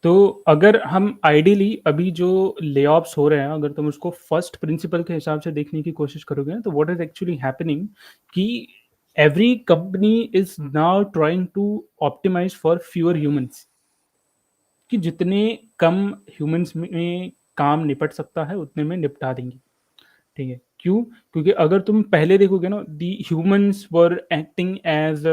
तो अगर हम आइडियली अभी जो ले-ऑफ्स हो रहे हैं, अगर तुम उसको फर्स्ट प्रिंसिपल के हिसाब से देखने की कोशिश करोगे ना, तो व्हाट इज़ एक्चुअली हैपनिंग कि every company is now trying to optimise for fewer humans, कि जितने कम ह्यूमन्स में काम निपट सकता है, उतने में निपटा देंगी, ठीक है? क्यों? क्योंकि अगर तुम पहले देखोगे ना, the humans were acting as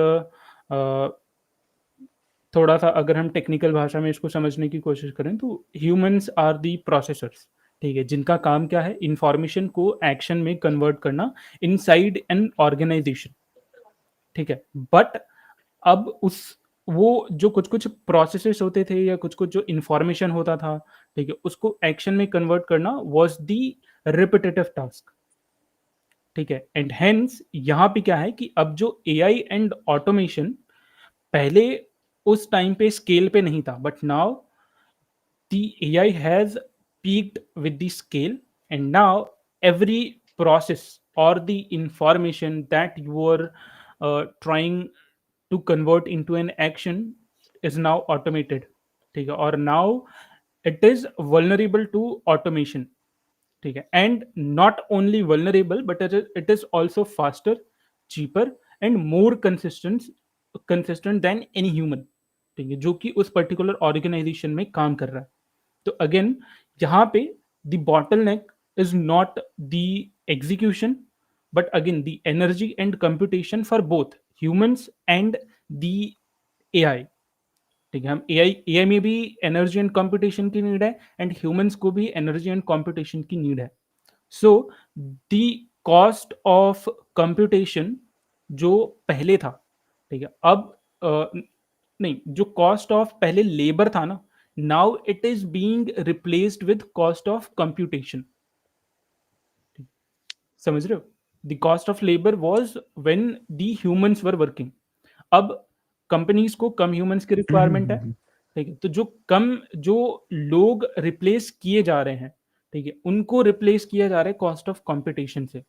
थोड़ा-सा अगर हम टेक्निकल भाषा में इसको समझने की कोशिश करें तो ह्यूमन्स आर दी प्रोसेसर्स, ठीक है? जिनका काम क्या है इन्फॉर्मेशन को एक्शन में कन्वर्ट करना इनसाइड एन ऑर्गेनाइजेशन, ठीक है? बट अब उस वो जो कुछ-कुछ प्रोसेसेस होते थे या कुछ-कुछ जो इन्फॉर्मेशन होता था, ठीक है? उसको एक्शन में कन्वर्ट करना वाज़ दी रिपिटिटिव टास्क, ठीक है? एंड हेंस यहाँ पे क्या है कि अब जो एआई एंड ऑटोमेशन पहले उस टाइम पे स्केल पे नहीं था, but now the AI has peaked with the scale, and now every process or the information that you are trying to convert into an action is now automated, ठीक है? और now it is vulnerable to automation, ठीक है? And not only vulnerable, but it is also faster, cheaper and more consistent than any human, ठीक है? जो कि उस पर्टिकुलर ऑर्गेनाइजेशन में काम कर रहा है। तो अगेन यहाँ पे the bottleneck is not the execution, but again the energy and computation for both humans and the AI, ठीक है? हम एआई में भी एनर्जी एंड कंप्यूटेशन की नीड है एंड ह्यूमंस को भी एनर्जी एंड कंप्यूटेशन की नीड है। So the cost of computation जो पहले था, ठीक है? अब नहीं, जो कॉस्ट ऑफ पहले लेबर था ना, now it is being replaced with cost of computation, समझ रहे हो? The cost of labour was when the humans were working. अब कंपनीज को कम ह्यूमंस की रिक्वायरमेंट है, हम्म। ठीक है? तो जो लोग रिप्लेस किए जा रहे हैं, ठीक है, उनको रिप्लेस किया जा रहा है कॉस्ट ऑफ कंपटीशन से,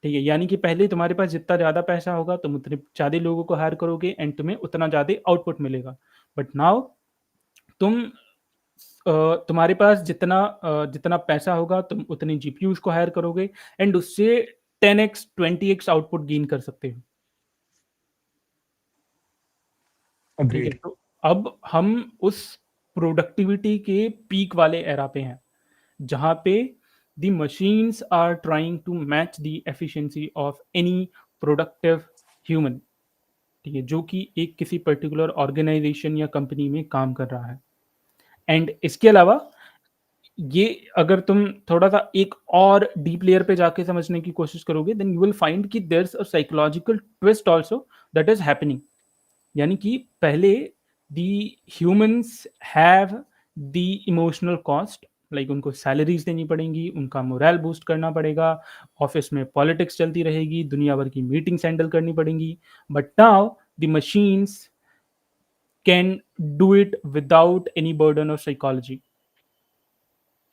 ठीक है? यानी कि पहले तुम्हारे पास जितना ज़्यादा पैसा होगा तुम उतने ज़्यादा लोगों को हायर करोगे एंड तुम्हें उतना ज़्यादा आउटपुट मिलेगा। बट नाउ तुम तुम्हारे पास जितना पैसा होगा तुम उतनी जीपीयूज़ को हायर करोगे एंड उससे 10x 20x आउटपुट गेन कर सकते हो, ठीक है? अग्रीड। तो अब हम उस प्रोडक्टिविटी के पीक वाले एरा पे हैं, जहाँ पे the machines are trying to match the efficiency of any productive human, ठीक है? जो कि एक किसी पर्टिकुलर ऑर्गेनाइजेशन या कंपनी में काम कर रहा है। एंड इसके अलावा ये अगर तुम थोड़ा-सा एक और डीप लेयर पे जाके समझने की कोशिश करोगे, देन यू विल फाइंड कि there is a psychological twist also that is happening. यानी कि पहले the humans have the emotional cost, like उनको सैलरीज़ देनी पड़ेंगी, उनका मोरल बूस्ट करना पड़ेगा, ऑफ़िस में पॉलिटिक्स चलती रहेगी, दुनिया भर की मीटिंग्स हैंडल करनी पड़ेंगी। But now the machines can do it without any burden of psychology,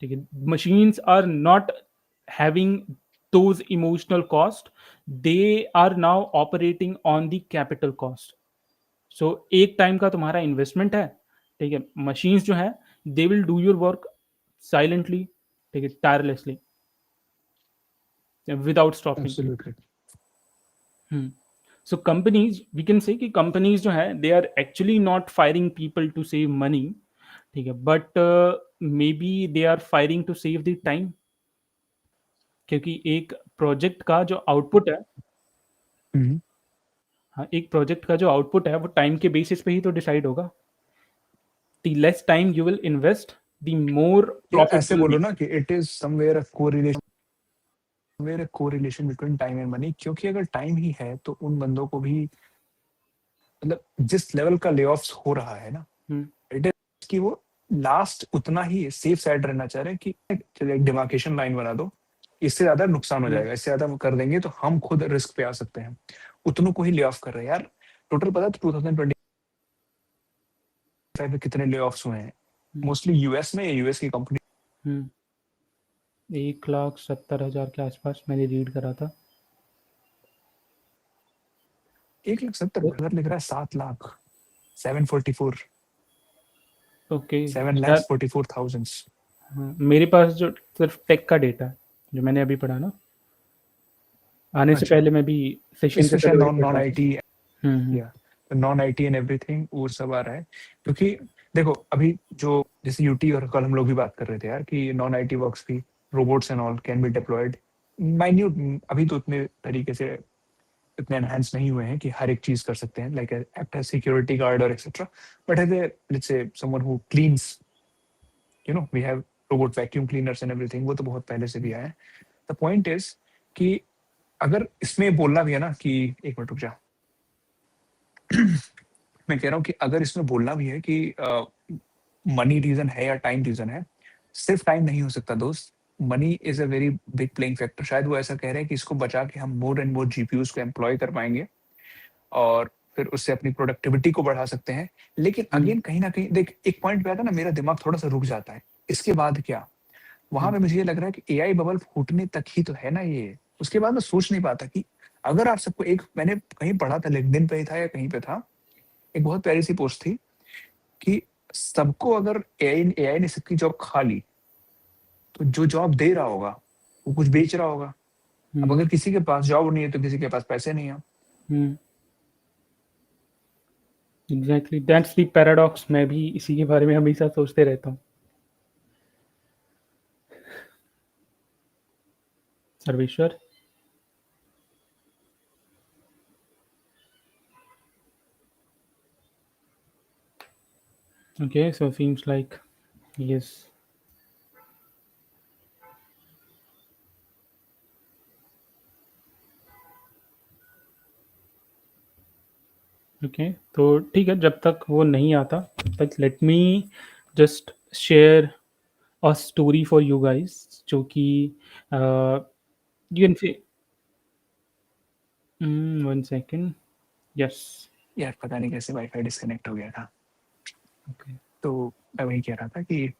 ठीक है? Machines are not having those emotional cost, they are now operating on the capital cost. सो एक टाइम का तुम्हारा इन्वेस्टमेंट है, ठीक है? मशीन्स जो है they will do your work silently, ठीक है, tirelessly, without stopping. Absolutely. So companies we can say कि कंपनीज जो है they are actually not firing people to save money, ठीक है? But maybe they are firing to save the time, क्योंकि एक project का जो आउटपुट है, हम्म। हाँ, एक प्रोजेक्ट का जो आउटपुट है वो टाइम के बेसिस पे ही तो डिसाइड होगा। The less time you will invest, the more या प्रॉफिट ऐसे यू विल बोलो मेक। ना कि it is somewhere a correlation between time and money, क्योंकि अगर टाइम ही है तो उन बंदों को भी, मतलब जिस लेवल का ले हो रहा है ना, इट इज कि वो लास्ट उतना ही सेफ साइड रहना चाह रहे हैं कि चलिए एक डिमार्केशन लाइन बना दो, इससे ज्यादा नुकसान हो जाएगा, इससे ज्यादा कर देंगे तो हम खुद रिस्क पे आ सकते हैं, उतनों को ही ले ऑफ कर रहे हैं यार। टोटल पता है 2025 में कितने ले हुए हैं? मोस्टली यूएस में, यूएस की कंपनी। 1,70,000 के आसपास मैंने रीड करा था। 1,70,000 लिख रहा है, 7 लाख, 744। ओके 7,44,000। हाँ, मेरे पास जो सिर्फ टेक का डेटा है जो मैंने अभी पढ़ा ना, आने से अच्छा, पहले मैं भी सेशन से इसमें शायद पहले वही नॉन पढ़ नॉन रहा था। आईटी या नॉन आईटी एंड एवरीथिंग वो सब आ रहा है। क्योंकि देखो अभी जो जैसे यूटी और कल हम लोग भी बात कर रहे थे यार कि नॉन आईटी वर्क्स भी robots and all can be diploid minute. अभी तो उतने तरीके से इतने एनहांस नहीं हुए हैं कि हर एक चीज कर सकते हैं like act as security guard और etcetera. But as a let's say someone who cleans, you know, we have robot vacuum cleaners and everything, वो तो बहुत पहले से भी आया है। द पॉइंट इज कि अगर इसमें बोलना भी है ना कि एक मिनट रुक जा, मैं कह रहा हूँ कि अगर इसमें बोलना भी है कि मनी रीजन है या टाइम रीजन है, सिर्फ टाइम नहीं हो सकता दोस्त। Money is a very big playing factor. शायद वो ऐसा कह रहे हैं कि इसको बचा के हम मोर एंड मोर जीपीयूज को एम्प्लॉय कर पाएंगे और फिर उससे अपनी प्रोडक्टिविटी को बढ़ा सकते हैं। लेकिन अगेन कहीं ना कहीं देख, एक पॉइंट पे आता है ना, मेरा दिमाग थोड़ा सा रुक जाता है, इसके बाद क्या? वहां पे मुझे ये लग रहा है कि एआई बबल फूटने तक ही तो है ना ये। उसके बाद मैं सोच नहीं पाता कि अगर आप सबको एक, मैंने कहीं पढ़ा था, लिंक्डइन पे ही था या कहीं पे था, एक बहुत प्यारी सी पोस्ट थी कि सबको अगर एआई एआई ने सबकी जॉब खा ली तो जो जॉब दे रहा होगा वो कुछ बेच रहा होगा। अब अगर किसी के पास जॉब नहीं है तो किसी के पास पैसे नहीं है। Exactly that's the paradox. मैं भी इसी के बारे में हमेशा सोचते रहता हूँ। Sarveshwar, okay, so seems like yes. Okay, तो ठीक है, जब तक वो नहीं आता तब तक let me just share a story for you guys, जो कि यू कैन से 1 सेकंड। यस। यार पता नहीं कैसे वाईफाई डिस्कनेक्ट हो गया था। ओके, तो मैं वही कह रहा था कि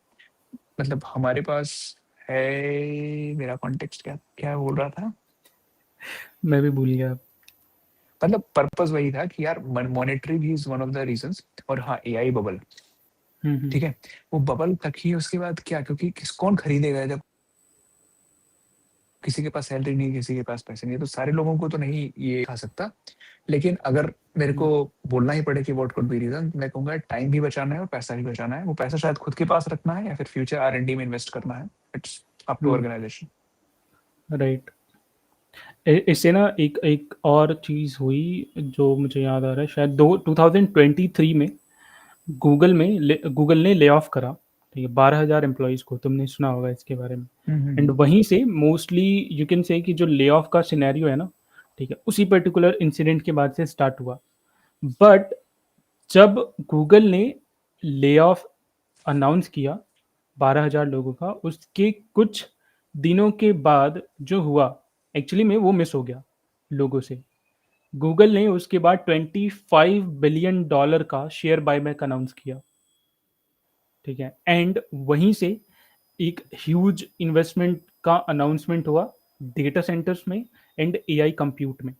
मतलब हमारे पास है, मेरा कॉन्टेक्स्ट क्या क्या बोल रहा था, मैं भी भूल गया। मतलब पर्पस वही था कि यार मॉनेटरी भी is one of the reasons. और हाँ, एआई बबल, हम्म। ठीक है, वो बबल तक ही है, उसके बाद क्या? क्योंकि किस कौन खरीदेगा जब किसी के पास सैलरी नहीं, किसी के पास पैसे नहीं है, तो सारे लोगों को तो नहीं ये खा सकता। लेकिन अगर मेरे को बोलना ही पड़े कि व्हाट कुड बी रीजन, मैं कहूंगा टाइम भी बचाना है और पैसा भी बचाना है। वो पैसा शायद खुद के पास रखना है या फिर फ्यूचर आर&डी में इन्वेस्ट करना है। It's up to organisation. Right. इससे ना एक एक और चीज़ हुई जो मुझे याद आ रहा है, शायद 2023 में गूगल ने ले ऑफ करा, ठीक है, 12,000 एम्प्लॉयज़ को। तुमने सुना होगा इसके बारे में। एंड वहीं से मोस्टली यू कैन से कि जो ले ऑफ का सिनेरियो है ना, ठीक है, उसी पर्टिकुलर इंसिडेंट के बाद से स्टार्ट हुआ। बट जब गूगल ने ले ऑफ अनाउंस किया 12,000 लोगों का, उसके कुछ दिनों के बाद जो हुआ, एक्चुअली में वो मिस हो गया लोगों से। गूगल ने उसके बाद $25 बिलियन का शेयर बायबैक अनाउंस किया, ठीक है। एंड वहीं से एक ह्यूज इन्वेस्टमेंट का अनाउंसमेंट हुआ डेटा सेंटर्स में एंड एआई कंप्यूट में।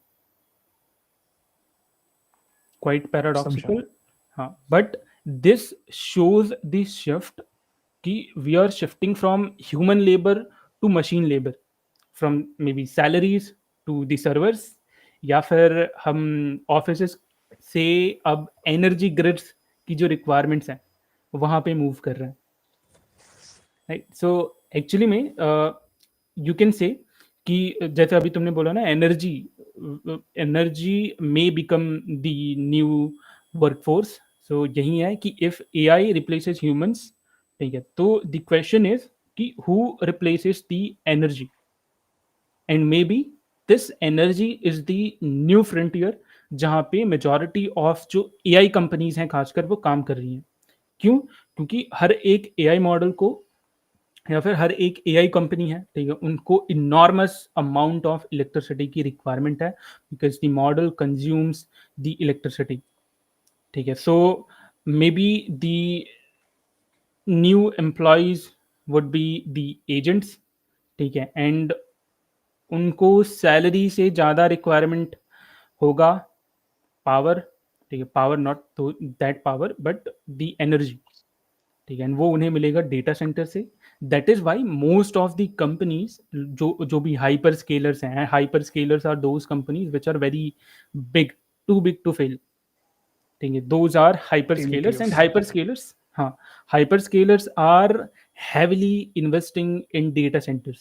क्वाइट समझा। पैराडॉक्सिकल। हाँ, but this shows this shift कि we are shifting from human labour to machine labour, from maybe salaries to the servers, या फिर हम ऑफिस से अब एनर्जी ग्रिड्स की जो रिक्वायरमेंट्स हैं वहाँ पे मूव कर रहे हैं, राइट। सो एक्चुअली में यू कैन से कि जैसे अभी तुमने बोला ना, energy energy may become the new workforce. So यही है कि इफ एआई रिप्लेसेस ह्यूमंस, ठीक है, तो द क्वेश्चन इज कि who replaces the energy, and may be this energy is the new frontier जहाँ पे मेजॉरिटी ऑफ जो एआई कंपनीज हैं खासकर वो काम कर रही हैं। क्यों? क्योंकि हर एक एआई मॉडल को या फिर हर एक एआई कंपनी है, ठीक है, उनको इनॉर्मस अमाउंट ऑफ इलेक्ट्रिसिटी की रिक्वायरमेंट है, because the model consumes the electricity, ठीक है। So maybe the new employees would be the agents, ठीक है, एंड उनको सैलरी से ज़्यादा रिक्वायरमेंट होगा पावर, ठीक है, power not to that power but the energy, ठीक है, एंड वो उन्हें मिलेगा डेटा सेंटर से। That is why most of the companies जो भी हाइपर स्केलर्स हैं, hyper scalers are those companies which are very big, too big to fail. ठीक है, those are hyper Utility scalers of and hyper scalers, हाँ, hyper scalers are heavily investing in data centers,